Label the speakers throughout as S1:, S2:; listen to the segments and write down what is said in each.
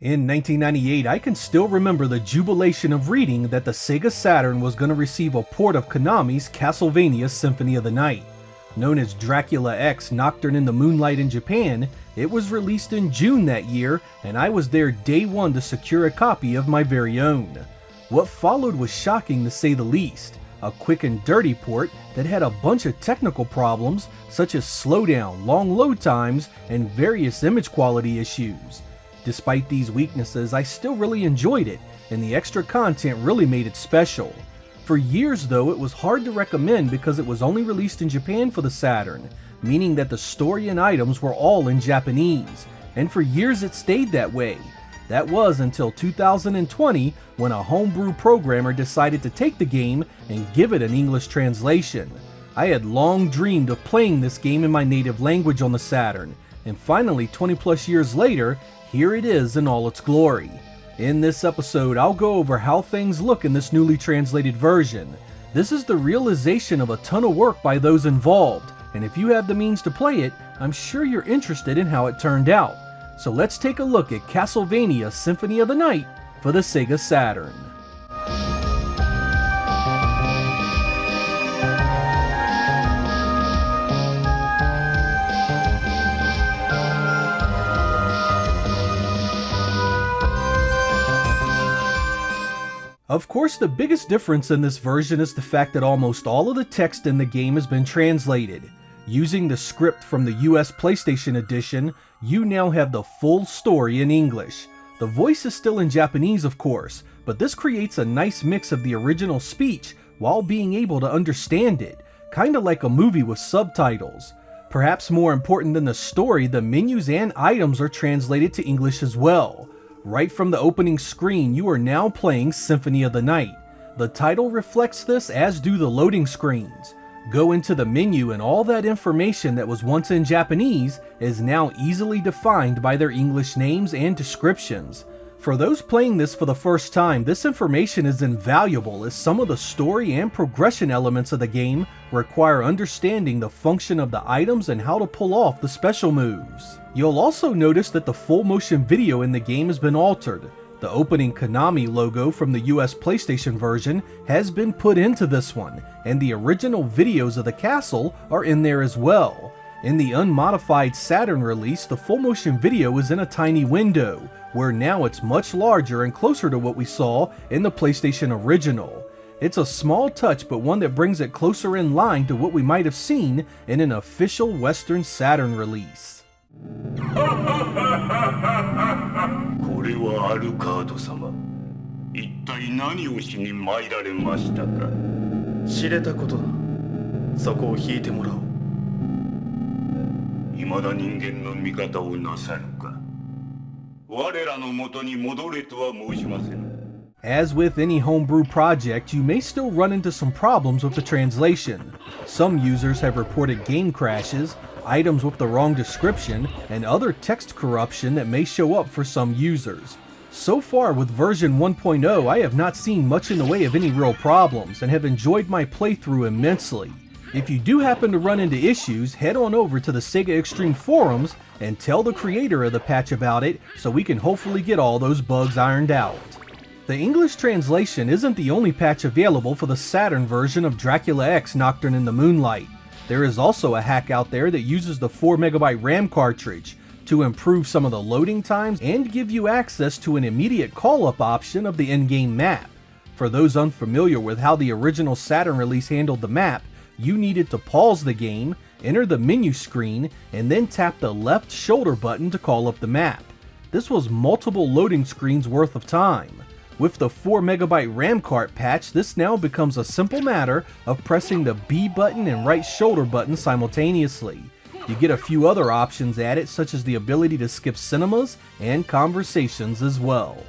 S1: In 1998, I can still remember the jubilation of reading that the Sega Saturn was going to receive a port of Konami's Castlevania Symphony of the Night. Known as Dracula X Nocturne in the Moonlight in Japan, it was released in June that year, and I was there day one to secure a copy of my very own. What followed was shocking to say the least. A quick and dirty port that had a bunch of technical problems such as slowdown, long load times, and various image quality issues. Despite these weaknesses, I still really enjoyed it, and the extra content really made it special. For years though, it was hard to recommend because it was only released in Japan for the Saturn, meaning that the story and items were all in Japanese, and for years it stayed that way. That was until 2020 when a homebrew programmer decided to take the game and give it an English translation. I had long dreamed of playing this game in my native language on the Saturn, and finally 20 plus years later, here it is in all its glory. In this episode, I'll go over how things look in this newly translated version. This is the realization of a ton of work by those involved, and if you have the means to play it, I'm sure you're interested in how it turned out. So let's take a look at Castlevania Symphony of the Night for the Sega Saturn. Of course, the biggest difference in this version is the fact that almost all of the text in the game has been translated. Using the script from the US PlayStation edition, you now have the full story in English. The voice is still in Japanese, of course, but this creates a nice mix of the original speech while being able to understand it, kinda like a movie with subtitles. Perhaps more important than the story, the menus and items are translated to English as well. Right from the opening screen, you are now playing Symphony of the Night. The title reflects this, as do the loading screens. Go into the menu and all that information that was once in Japanese is now easily defined by their English names and descriptions. For those playing this for the first time, this information is invaluable as some of the story and progression elements of the game require understanding the function of the items and how to pull off the special moves. You'll also notice that the full motion video in the game has been altered. The opening Konami logo from the US PlayStation version has been put into this one, and the original videos of the castle are in there as well. In the unmodified Saturn release, the full motion video is in a tiny window, where now it's much larger and closer to what we saw in the PlayStation original. It's a small touch, but one that brings it closer in line to what we might have seen in an official Western Saturn release.
S2: これはアルカード様。一体何をしに参られましたか。
S3: 知れたことだ。そこを引いてもらおう。
S2: 未だ人間の味方をなさるか。我らの元に戻れとは申しません。
S1: As with any homebrew project, you may still run into some problems with the translation. Some users have reported game crashes, items with the wrong description, and other text corruption that may show up for some users. So far with version 1.0, I have not seen much in the way of any real problems and have enjoyed my playthrough immensely. If you do happen to run into issues, head on over to the Sega Extreme forums and tell the creator of the patch about it so we can hopefully get all those bugs ironed out. The English translation isn't the only patch available for the Saturn version of Dracula X Nocturne in the Moonlight. There is also a hack out there that uses the 4MB RAM cartridge to improve some of the loading times and give you access to an immediate call-up option of the in-game map. For those unfamiliar with how the original Saturn release handled the map, you needed to pause the game, enter the menu screen, and then tap the left shoulder button to call up the map. This was multiple loading screens worth of time. With the 4MB RAM cart patch, this now becomes a simple matter of pressing the B button and right shoulder button simultaneously. You get a few other options added, such as the ability to skip cinemas and conversations as well.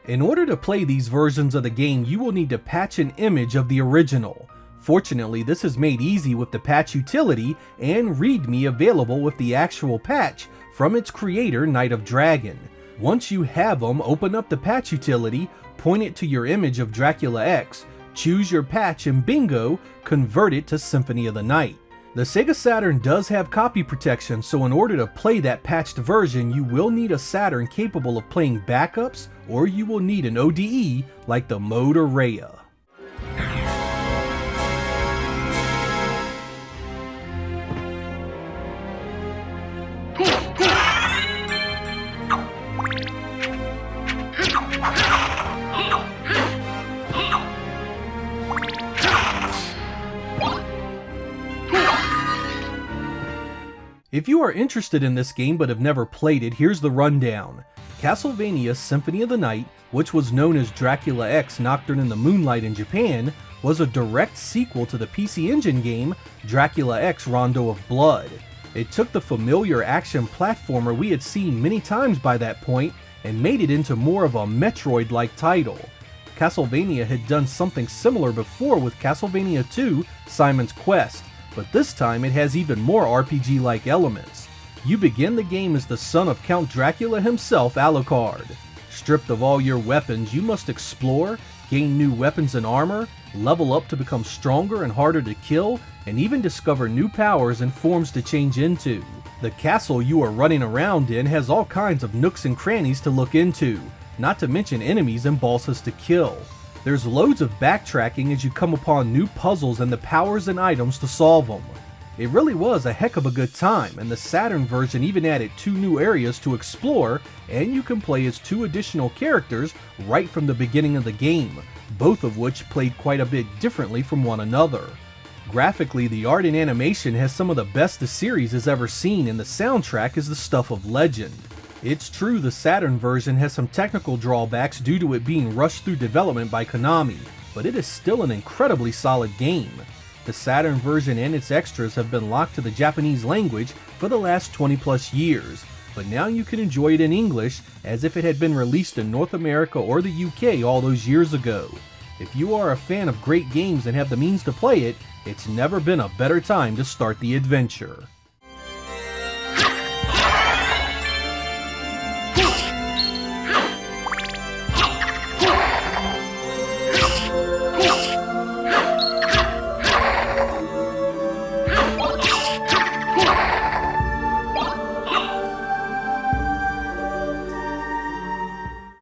S1: In order to play these versions of the game, you will need to patch an image of the original. Fortunately, this is made easy with the patch utility and README available with the actual patch from its creator, Knight of Dragon. Once you have them, open up the patch utility, point it to your image of Dracula X, choose your patch, and bingo, convert it to Symphony of the Night. The Sega Saturn does have copy protection, so in order to play that patched version, you will need a Saturn capable of playing backups, or you will need an ODE like the Mode Araya. If you are interested in this game but have never played it, here's the rundown. Castlevania Symphony of the Night, which was known as Dracula X Nocturne in the Moonlight in Japan, was a direct sequel to the PC Engine game Dracula X Rondo of Blood. It took the familiar action platformer we had seen many times by that point and made it into more of a Metroid-like title. Castlevania had done something similar before with Castlevania 2 Simon's Quest, but this time it has even more RPG-like elements. You begin the game as the son of Count Dracula himself, Alucard. Stripped of all your weapons, you must explore, gain new weapons and armor, level up to become stronger and harder to kill, and even discover new powers and forms to change into. The castle you are running around in has all kinds of nooks and crannies to look into, not to mention enemies and bosses to kill. There's loads of backtracking as you come upon new puzzles and the powers and items to solve them. It really was a heck of a good time, and the Saturn version even added 2 new areas to explore, and you can play as 2 additional characters right from the beginning of the game, both of which played quite a bit differently from one another. Graphically, the art and animation has some of the best the series has ever seen, and the soundtrack is the stuff of legend. It's true the Saturn version has some technical drawbacks due to it being rushed through development by Konami, but it is still an incredibly solid game. The Saturn version and its extras have been locked to the Japanese language for the last 20 plus years, but now you can enjoy it in English as if it had been released in North America or the UK all those years ago. If you are a fan of great games and have the means to play it, it's never been a better time to start the adventure.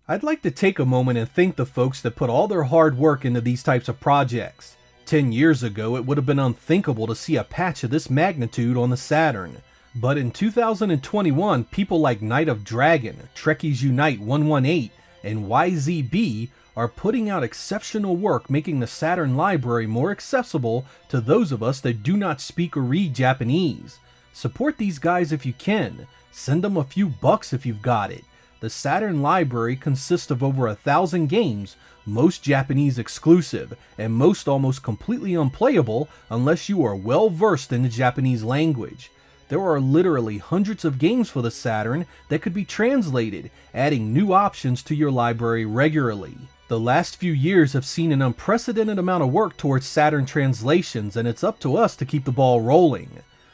S1: I'd like to take a moment and thank the folks that put all their hard work into these types of projects. 10 years ago, it would have been unthinkable to see a patch of this magnitude on the Saturn. But in 2021, people like Night of Dragon, Trekkies Unite 118, and YZB are putting out exceptional work making the Saturn library more accessible to those of us that do not speak or read Japanese. Support these guys if you can. Send them a few bucks if you've got it. The Saturn library consists of over 1,000 games, most Japanese exclusive, and most almost completely unplayable unless you are well versed in the Japanese language. There are literally hundreds of games for the Saturn that could be translated, adding new options to your library regularly. The last few years have seen an unprecedented amount of work towards Saturn translations, and it's up to us to keep the ball rolling.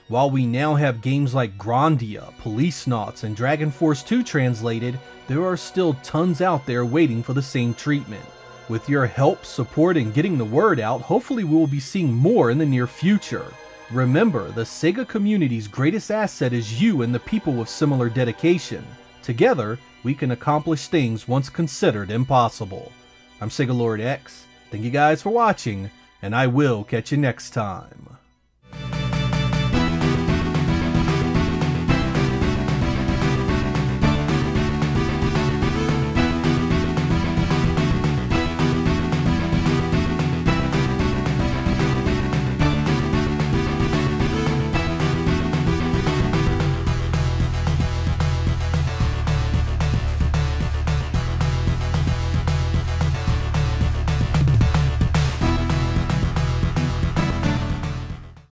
S1: While we now have games like Grandia, Policenauts, and Dragon Force 2 translated, there are still tons out there waiting for the same treatment. With your help, support, and getting the word out, hopefully we will be seeing more in the near future. Remember, the Sega community's greatest asset is you and the people with similar dedication. Together, we can accomplish things once considered impossible. I'm Sega Lord X, thank you guys for watching, and I will catch you next time.